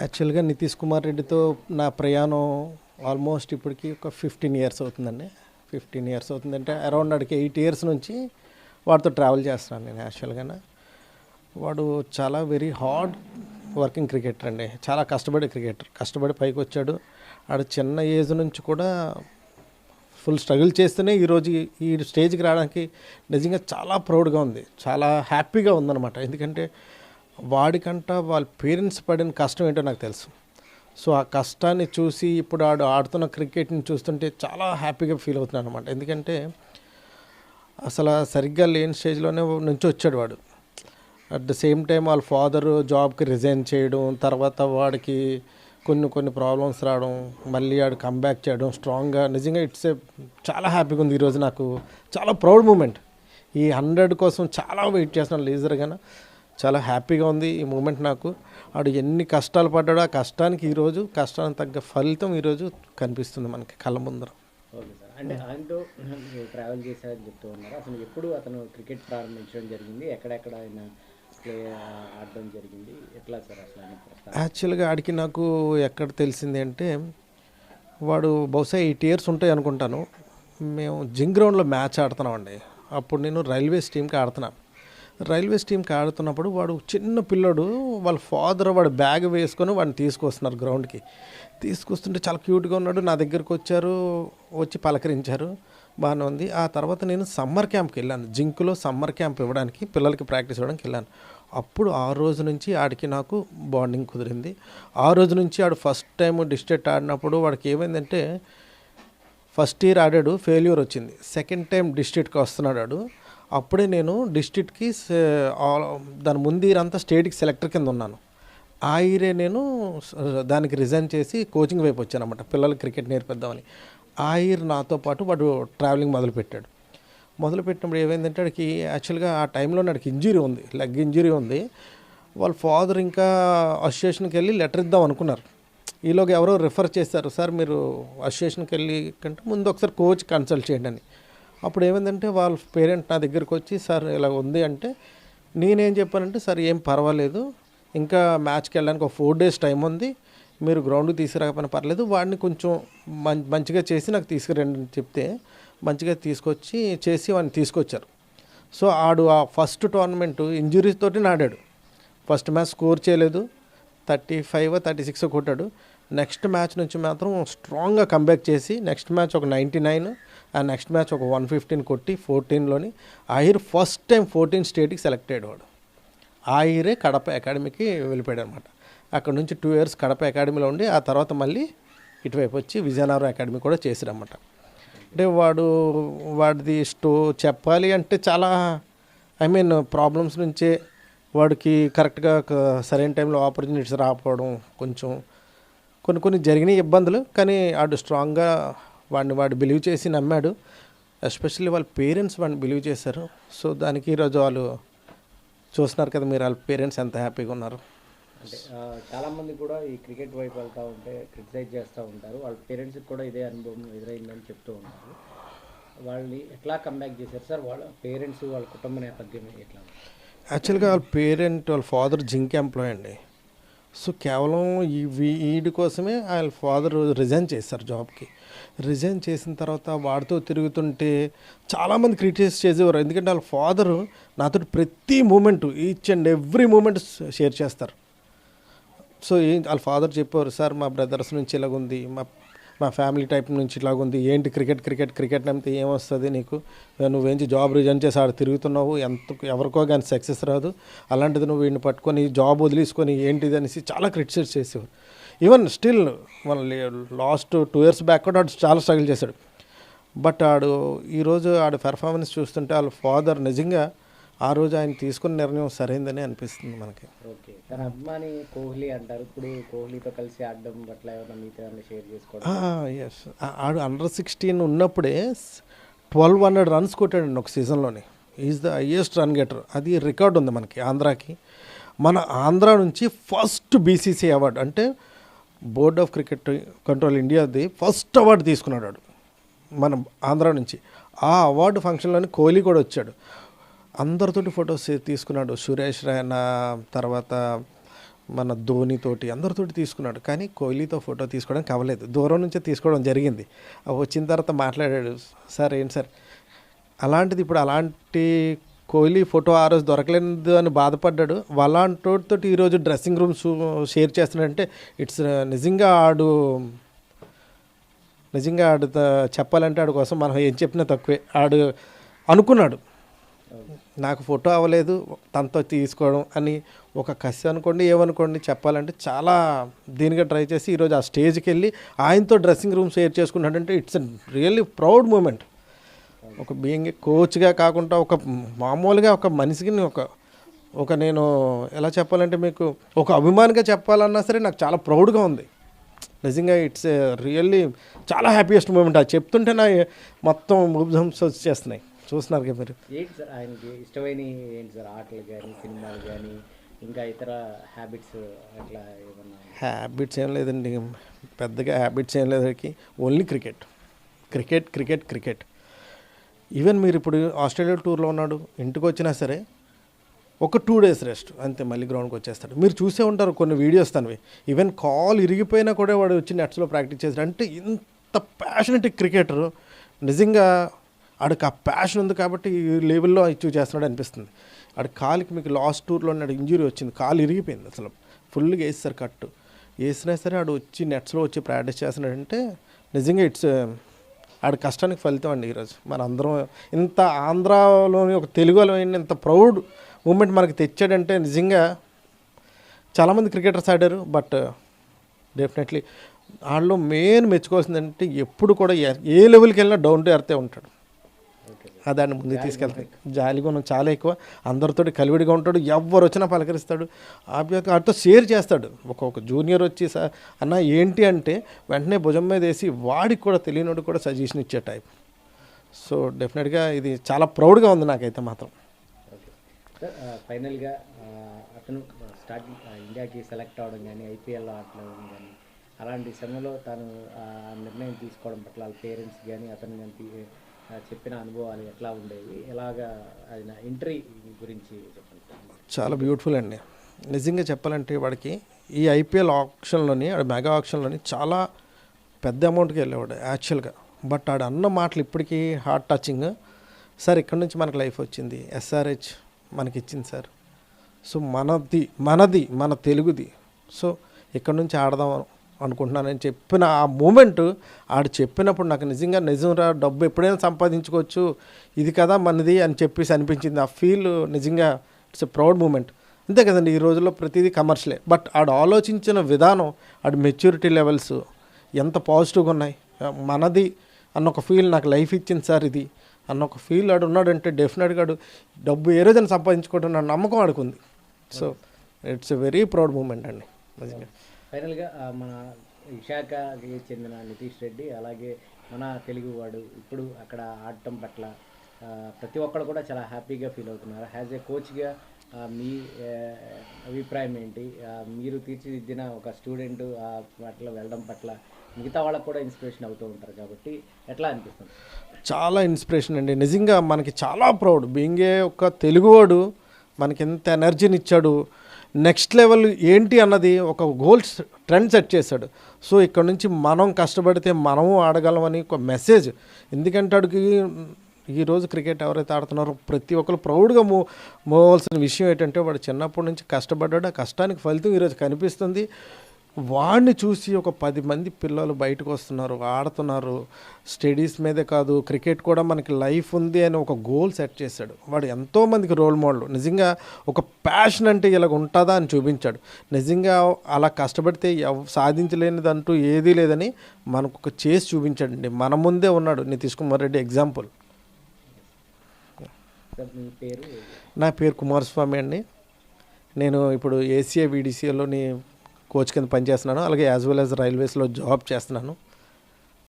యాక్చువల్గా నితీష్ కుమార్ రెడ్డితో నా ప్రయాణం ఆల్మోస్ట్ ఇప్పటికి ఒక 15 ఇయర్స్ అవుతుందండి. 15 ఇయర్స్ అవుతుందంటే అరౌండ్ అడికి 8 ఇయర్స్ నుంచి వాడితో ట్రావెల్ చేస్తున్నాను నేను యాక్చువల్గా. వాడు చాలా వెరీ హార్డ్ వర్కింగ్ క్రికెటర్ అండి, చాలా కష్టపడే క్రికెటర్, కష్టపడి పైకి వచ్చాడు. ఆడు చిన్న ఏజ్ నుంచి కూడా ఫుల్ స్ట్రగుల్ చేస్తేనే ఈరోజు ఈ స్టేజ్కి రావడానికి నిజంగా చాలా ప్రౌడ్గా ఉంది, చాలా హ్యాపీగా ఉందన్నమాట. ఎందుకంటే వాడికంట వాళ్ళ పేరెంట్స్ పడిన కష్టం ఏంటో నాకు తెలుసు. సో ఆ కష్టాన్ని చూసి ఇప్పుడు ఆడుతున్న క్రికెట్ని చూస్తుంటే చాలా హ్యాపీగా ఫీల్ అవుతున్నాను అనమాట. ఎందుకంటే అసలు సరిగ్గా లేని స్టేజ్లోనే నుంచి వచ్చాడు వాడు. అట్ ద సేమ్ టైం వాళ్ళ ఫాదర్ జాబ్కి రిజైన్ చేయడం, తర్వాత వాడికి కొన్ని ప్రాబ్లమ్స్ రావడం, మళ్ళీ ఆడు కంబ్యాక్ చేయడం స్ట్రాంగ్గా. నిజంగా చాలా హ్యాపీగా ఉంది ఈరోజు. నాకు చాలా ప్రౌడ్ మూమెంట్. ఈ 100 కోసం చాలా వెయిట్ చేస్తున్నాను లీజర్గా. చాలా హ్యాపీగా ఉంది ఈ మూమెంట్ నాకు. ఆడు ఎన్ని కష్టాలు పడ్డాడో ఆ కష్టానికి ఈరోజు కష్టానికి తగ్గ ఫలితం ఈరోజు కనిపిస్తుంది మనకి కళ్ళ ముందర. ఓకే సార్, అంటే ఆయనతో ట్రావెల్ చేశారని చెప్తూ ఉన్నారు. అసలు ఎప్పుడు అతను క్రికెట్ ప్రారంభించడం జరిగింది, ఎక్కడెక్కడ ఆయన ప్లే ఆడడం జరిగింది, ఎట్లా సార్ అసలు ఆయన? యాక్చువల్గా ఆడికి నాకు ఎక్కడ తెలిసింది అంటే వాడు బహుశా 8 ఇయర్స్ ఉంటాయి అనుకుంటాను. మేము జింగ్ గ్రౌండ్లో మ్యాచ్ ఆడుతున్నామండి. అప్పుడు నేను రైల్వేస్ టీంకి ఆడుతున్నాను. రైల్వేస్ టీంకి ఆడుతున్నప్పుడు వాడు చిన్న పిల్లడు, వాళ్ళ ఫాదర్ వాడు బ్యాగ్ వేసుకొని వాడిని తీసుకొస్తున్నారు గ్రౌండ్కి. తీసుకొస్తుంటే చాలా క్యూట్గా ఉన్నాడు. నా దగ్గరకు వచ్చి పలకరించారు, బాగానే ఉంది. ఆ తర్వాత నేను సమ్మర్ క్యాంప్కి వెళ్ళాను. జింక్లో సమ్మర్ క్యాంప్ ఇవ్వడానికి, పిల్లలకి ప్రాక్టీస్ ఇవ్వడానికి వెళ్ళాను. అప్పుడు ఆ రోజు నుంచి ఆడికి నాకు బాండింగ్ కుదిరింది. ఆ రోజు నుంచి ఆడు ఫస్ట్ టైం డిస్ట్రిక్ట్ ఆడినప్పుడు వాడికి ఏమైందంటే ఫస్ట్ ఇయర్ ఆడాడు, ఫెయిల్యూర్ వచ్చింది. సెకండ్ టైం డిస్ట్రిక్ట్కి వస్తున్నాడు ఆడు. అప్పుడే నేను డిస్ట్రిక్ట్కి దాని ముందు ఇయర్ అంతా స్టేట్కి సెలెక్టర్ కింద ఉన్నాను. ఆ ఇయరే నేను దానికి రిజైన్ చేసి కోచింగ్ వైపు వచ్చాను అన్నమాట, పిల్లలకి క్రికెట్ నేర్పిద్దామని. ఆ ఇయర్ నాతో పాటు వాడు ట్రావెలింగ్ మొదలుపెట్టినప్పుడు ఏమైందంటే వాడికి యాక్చువల్గా ఆ టైంలో నాకు ఇంజురీ ఉంది, లెగ్ ఇంజురీ ఉంది. వాళ్ళ ఫాదర్ ఇంకా అసోసియేషన్కి వెళ్ళి లెటర్ ఇద్దాం అనుకున్నారు. ఈలోగా ఎవరో రిఫర్ చేశారు, సార్ మీరు అసోసియేషన్కి వెళ్ళి కంటే ముందు ఒకసారి కోచ్ కన్సల్ట్ చేయండి అని. అప్పుడు ఏమైందంటే వాళ్ళ పేరెంట్ నా దగ్గరికి వచ్చి, సార్ ఇలా ఉంది అంటే నేనేం చెప్పానంటే, సార్ ఏం పర్వాలేదు, ఇంకా మ్యాచ్కి వెళ్ళడానికి ఒక 4 days టైం ఉంది, మీరు గ్రౌండ్కి తీసుకురాకపోయినా పర్లేదు, వాడిని కొంచెం మంచిగా చేసి నాకు తీసుకురండి అని చెప్తే మంచిగా తీసుకొచ్చి చేసి వాడిని తీసుకొచ్చారు. సో ఆడు ఆ ఫస్ట్ టోర్నమెంటు ఇంజురీస్ తోటి ఆడాడు. ఫస్ట్ మ్యాచ్ స్కోర్ చేయలేదు, 35 36 కొట్టాడు. నెక్స్ట్ మ్యాచ్ నుంచి మాత్రం స్ట్రాంగ్గా కంబ్యాక్ చేసి నెక్స్ట్ మ్యాచ్ ఒక 99, ఆ నెక్స్ట్ మ్యాచ్ ఒక 115 కొట్టి 14లోని ఆ ఇయర్ ఫస్ట్ టైం 14 స్టేట్కి సెలెక్ట్ అయ్యాడు వాడు. ఆ ఇయరే కడప అకాడమీకి వెళ్ళిపోయాడు అనమాట. అక్కడ నుంచి 2 years కడప అకాడమీలో ఉండి ఆ తర్వాత మళ్ళీ ఇటువైపు వచ్చి విజయనగరం అకాడమీ కూడా చేసాడనమాట. అంటే వాడిది చెప్పాలి అంటే చాలా ప్రాబ్లమ్స్ నుంచే వాడికి కరెక్ట్గా సరైన టైంలో ఆపర్చునిటీస్ రాకపోవడం, కొంచెం కొన్ని జరిగినాయి ఇబ్బందులు. కానీ వాడు స్ట్రాంగ్గా వాడు బిలీవ్ చేసి నమ్మాడు. ఎస్పెషల్లీ వాళ్ళ పేరెంట్స్ వాడిని బిలీవ్ చేశారు. సో దానికి ఈరోజు వాళ్ళు చూస్తున్నారు కదా మీరు, వాళ్ళ పేరెంట్స్ ఎంత హ్యాపీగా ఉన్నారు. అంటే చాలామంది కూడా ఈ క్రికెట్ వైపు వెళ్తూ ఉంటే క్రిటిసైజ్ చేస్తూ ఉంటారు, వాళ్ళ పేరెంట్స్కి కూడా ఇదే అనుభవం ఎదురైందని చెప్తూ ఉంటారు. వాళ్ళని ఎట్లా కంబ్యాక్ చేశారు సార్? వాళ్ళ పేరెంట్స్, వాళ్ళ కుటుంబ నేపథ్యం ఎట్లా? యాక్చువల్గా వాళ్ళ ఫాదర్ జింక్ ఎంప్లాయ్ అండి. సో కేవలం వీడి కోసమే వాళ్ళ ఫాదర్ రిజైన్ చేశారు జాబ్కి. రిజైన్ చేసిన తర్వాత వాడితో తిరుగుతుంటే చాలామంది క్రిటిసైజ్ చేసేవారు. ఎందుకంటే వాళ్ళ ఫాదరు నాతో ప్రతి moment, each and every moment share చేస్తారు. సో వాళ్ళ ఫాదర్ చెప్పారు, సార్ మా బ్రదర్స్ నుంచి ఇలాగుంది, మా ఫ్యామిలీ టైప్ నుంచి ఇలాగుంది, ఏంటి క్రికెట్ నమ్మితే ఏమొస్తుంది నీకు, నువ్వేంచి జాబ్ రిజైన్ చేసి ఆడ తిరుగుతున్నావు, ఎవరికో కానీ సక్సెస్ రాదు, అలాంటిది నువ్వు వీడిని పట్టుకొని జాబ్ వదిలేసుకొని ఏంటిది అనేసి చాలా క్రిటిసైజ్ చేసేవారు. ఈవెన్ స్టిల్ మన లాస్ట్ 2 years బ్యాక్ కూడా ఆడు చాలా స్ట్రగుల్ చేశాడు. బట్ ఈరోజు పెర్ఫార్మెన్స్ చూస్తుంటే వాళ్ళ ఫాదర్ నిజంగా ఆ రోజు ఆయన తీసుకున్న నిర్ణయం సరైందని అనిపిస్తుంది మనకి. ఓకే, తన అభిమాని కోహ్లీ అంటారు. ఇప్పుడు కోహ్లీతో కలిసి ఆడడం పట్ల ఏమైనా మీతో షేర్ చేసుకోవడం? ఎస్, ఆడు under-16 ఉన్నప్పుడే 1200 runs కొట్టాడండి ఒక సీజన్లోనే. Is the highest run getter. అది రికార్డ్ ఉంది మనకి ఆంధ్రాకి. మన ఆంధ్ర నుంచి ఫస్ట్ BCCI అవార్డు, అంటే బోర్డ్ ఆఫ్ క్రికెట్ కంట్రోల్ ఇండియాది ఫస్ట్ అవార్డు తీసుకున్నాడు మన ఆంధ్ర నుంచి. ఆ అవార్డు ఫంక్షన్లోని కోహ్లీ కూడా వచ్చాడు. అందరితోటి ఫొటోస్ తీసుకున్నాడు. సురేష్ రైనా, తర్వాత మన ధోనితోటి అందరితోటి తీసుకున్నాడు, కానీ కోహ్లీతో ఫోటో తీసుకోవడానికి అవ్వలేదు. దూరం నుంచే తీసుకోవడం జరిగింది. వచ్చిన తర్వాత మాట్లాడాడు, సార్ ఏంటి సార్ అలాంటిది, ఇప్పుడు అలాంటి కోహ్లీ ఫోటో ఆ రోజు దొరకలేదు అని బాధపడ్డాడు. అలాంటి ఈరోజు డ్రెస్సింగ్ రూమ్స్ షేర్ చేస్తున్నాడంటే ఇట్స్ నిజంగా ఆడు చెప్పాలంటే ఆడు కోసం మనం ఏం చెప్పినా తక్కువే. ఆడు అనుకున్నాడు నాకు ఫోటో అవ్వలేదు తనతో తీసుకోవడం అని, ఒక కసి అనుకోండి ఏమనుకోండి, చెప్పాలంటే చాలా దీనిగా ట్రై చేసి ఈరోజు ఆ స్టేజ్కి వెళ్ళి ఆయనతో డ్రెస్సింగ్ రూమ్ షేర్ చేసుకున్నాడంటే ఇట్స్ రియల్లీ ప్రౌడ్ మూమెంట్. ఒక బీయింగ్ కోచ్గా కాకుండా ఒక మామూలుగా ఒక మనిషికి ఒక నేను ఎలా చెప్పాలంటే మీకు ఒక అభిమానిగా చెప్పాలన్నా సరే నాకు చాలా ప్రౌడ్గా ఉంది నిజంగా. ఇట్స్ రియల్లీ చాలా హ్యాపీయెస్ట్ మూమెంట్. అది చెప్తుంటే నా మొత్తం మూవ్స్ వచ్చేస్తున్నాయి. చూస్తున్నారు కదా మీరు. ఏంటి సార్ ఆయనకి ఇష్టమైన ఏంటి సార్, ఆటలు కానీ సినిమాలు కానీ ఇంకా ఇతర హ్యాబిట్స్ అట్లా ఏమన్నా? హ్యాబిట్స్ ఏం లేదండి, పెద్దగా హ్యాబిట్స్ ఏం లేదు. Only cricket cricket cricket cricket. Even మీరు ఇప్పుడు ఆస్ట్రేలియా టూర్లో ఉన్నాడు, ఇంటికి వచ్చినా సరే ఒక 2 days రెస్ట్ అంతే, మళ్ళీ గ్రౌండ్కి వచ్చేస్తాడు. మీరు చూసే ఉంటారు కొన్ని వీడియోస్ తనవి. ఈవెన్ కాల్ ఇరిగిపోయినా కూడా వాడు వచ్చి నెట్స్లో ప్రాక్టీస్ చేస్తాడు. అంటే ఇంత ప్యాషనెట్ క్రికెటర్. నిజంగా ఆడికి ఆ ప్యాషన్ ఉంది కాబట్టి ఈ లెవెల్లో అచీవ్ చేస్తున్నాడు అనిపిస్తుంది. ఆడి కాలుకి మీకు లాస్ట్ టూర్లో నాడు ఇంజురీ వచ్చింది, కాలు ఇరిగిపోయింది అసలు, ఫుల్గా వేస్తారు కట్టు. వేసినా సరే ఆడు వచ్చి నెట్స్లో వచ్చి ప్రాక్టీస్ చేస్తున్నాడంటే నిజంగా ఇట్స్ ఆడి కష్టానికి ఫలితం అండి. ఈరోజు మన అందరం ఇంత ఆంధ్రాలోని ఒక తెలుగులో ఇంత ప్రౌడ్ మూమెంట్ మనకి తెచ్చాడంటే నిజంగా చాలామంది క్రికెటర్స్ ఆడారు, బట్ డెఫినెట్లీ వాళ్ళు మెయిన్ మెచ్చుకోవాల్సిందంటే ఎప్పుడు కూడా ఏ లెవెల్కి వెళ్ళినా డౌన్ టు ఎర్తే ఉంటాడు. దాన్ని ముందుకు తీసుకెళ్తాడు. జాలిగుణం చాలా ఎక్కువ, అందరితో కలివిడిగా ఉంటాడు, ఎవరు వచ్చినా పలకరిస్తాడు, వాటితో షేర్ చేస్తాడు. ఒక జూనియర్ వచ్చి అన్న ఏంటి అంటే వెంటనే భుజం మీద వేసి వాడికి కూడా తెలియనోడు కూడా సజెషన్ ఇచ్చే టైప్. సో డెఫినెట్గా ఇది చాలా ప్రౌడ్గా ఉంది నాకైతే మాత్రం. సార్ ఫైనల్గా అతను స్టార్టింగ్ ఇండియాకి సెలెక్ట్ అవ్వడం కానీ ఐపీఎల్లో ఆడడం కానీ అలాంటి సమయంలో తను నిర్ణయం తీసుకోవడం పట్ల వాళ్ళ పేరెంట్స్ కానీ అతను కానీ చెప్పిన అనుభవాలు ఎట్లా ఉండేవి, ఎలాగా ఆయన ఎంట్రీ గురించి చెప్పండి. చాలా బ్యూటిఫుల్ అండి. నిజంగా చెప్పాలంటే వాడికి ఈ ఐపీఎల్ ఆప్షన్లోని మెగా ఆప్షన్లోని చాలా పెద్ద అమౌంట్కి వెళ్ళేవాడు యాక్చువల్గా. బట్ ఆడు అన్న మాటలు ఇప్పటికీ హార్ట్ టచింగ్. సార్ ఇక్కడ నుంచి మనకు లైఫ్ వచ్చింది, ఎస్ఆర్హెచ్ మనకి ఇచ్చింది సార్, సో మనది మన తెలుగుది, సో ఇక్కడ నుంచి ఆడదాం అనుకుంటున్నానని చెప్పిన ఆ మూమెంట్ ఆడు చెప్పినప్పుడు నాకు నిజంగా డబ్బు ఎప్పుడైనా సంపాదించుకోవచ్చు, ఇది కదా మనది అని చెప్పేసి అనిపించింది. ఆ ఫీల్ నిజంగా ఇట్స్ ఎ ప్రౌడ్ మూమెంట్. అంతే కదండి, ఈ రోజుల్లో ప్రతిదీ కమర్షియలే, బట్ ఆడు ఆలోచించిన విధానం, ఆడు మెచ్యూరిటీ లెవెల్స్ ఎంత పాజిటివ్గా ఉన్నాయి. మనది అన్న ఒక ఫీల్, నాకు లైఫ్ ఇచ్చింది సార్ ఇది అన్న ఒక ఫీల్ ఆడు ఉన్నాడంటే డెఫినెట్గా ఆడు డబ్బు ఏ రోజైనా సంపాదించుకోవడం నా నమ్మకం ఆడుకుంది. So it's a very proud moment అండి నిజంగా. ఫైనల్గా మన విశాఖకి చెందిన నితీష్ రెడ్డి అలాగే మన తెలుగువాడు ఇప్పుడు అక్కడ ఆడటం పట్ల ప్రతి ఒక్కరు కూడా చాలా హ్యాపీగా ఫీల్ అవుతున్నారు. యాజ్ ఏ కోచ్గా మీ అభిప్రాయం ఏంటి? మీరు తీర్చిదిద్దిన ఒక స్టూడెంట్ పట్ల వెళ్ళడం పట్ల మిగతా వాళ్ళకు కూడా ఇన్స్పిరేషన్ అవుతూ ఉంటారు కాబట్టి ఎట్లా అనిపిస్తుంది? చాలా ఇన్స్పిరేషన్ అండి నిజంగా. మనకి చాలా ప్రౌడ్ బీయింగే ఒక తెలుగువాడు మనకి ఎంత ఎనర్జీని ఇచ్చాడు, నెక్స్ట్ లెవెల్ ఏంటి అన్నది ఒక గోల్స్ ట్రెండ్ సెట్ చేశాడు. సో ఇక్కడ నుంచి మనం కష్టపడితే మనము ఆడగలమని ఒక మెసేజ్. ఎందుకంటే అడిగి ఈరోజు క్రికెట్ ఎవరైతే ఆడుతున్నారో ప్రతి ఒక్కరు ప్రౌడ్గా మోవాల్సిన విషయం ఏంటంటే వాడు చిన్నప్పటి నుంచి కష్టపడ్డాడు, ఆ కష్టానికి ఫలితం ఈరోజు కనిపిస్తుంది. వాడిని చూసి ఒక 10 మంది పిల్లలు బయటకు వస్తున్నారు, ఆడుతున్నారు. స్టడీస్ మీదే కాదు, క్రికెట్ కూడా మనకి లైఫ్ ఉంది అని ఒక గోల్ సెట్ చేశాడు. వాడు ఎంతోమందికి రోల్ మోడల్. నిజంగా ఒక ప్యాషన్ అంటే ఇలాగ ఉంటుందా అని చూపించాడు. నిజంగా అలా కష్టపడితే సాధించలేనిదంటూ ఏదీ లేదని మనకు ఒక చేసి చూపించాడండి. మన ముందే ఉన్నాడు నితీష్ కుమార్ రెడ్డి ఎగ్జాంపుల్. నా పేరు కుమారస్వామి అండి. నేను ఇప్పుడు ఏసీఏ వీడీసీఏలోని కోచ్ కింద పనిచేస్తున్నాను, అలాగే యాజ్ వెల్ యాజ్ రైల్వేస్లో జాబ్ చేస్తున్నాను.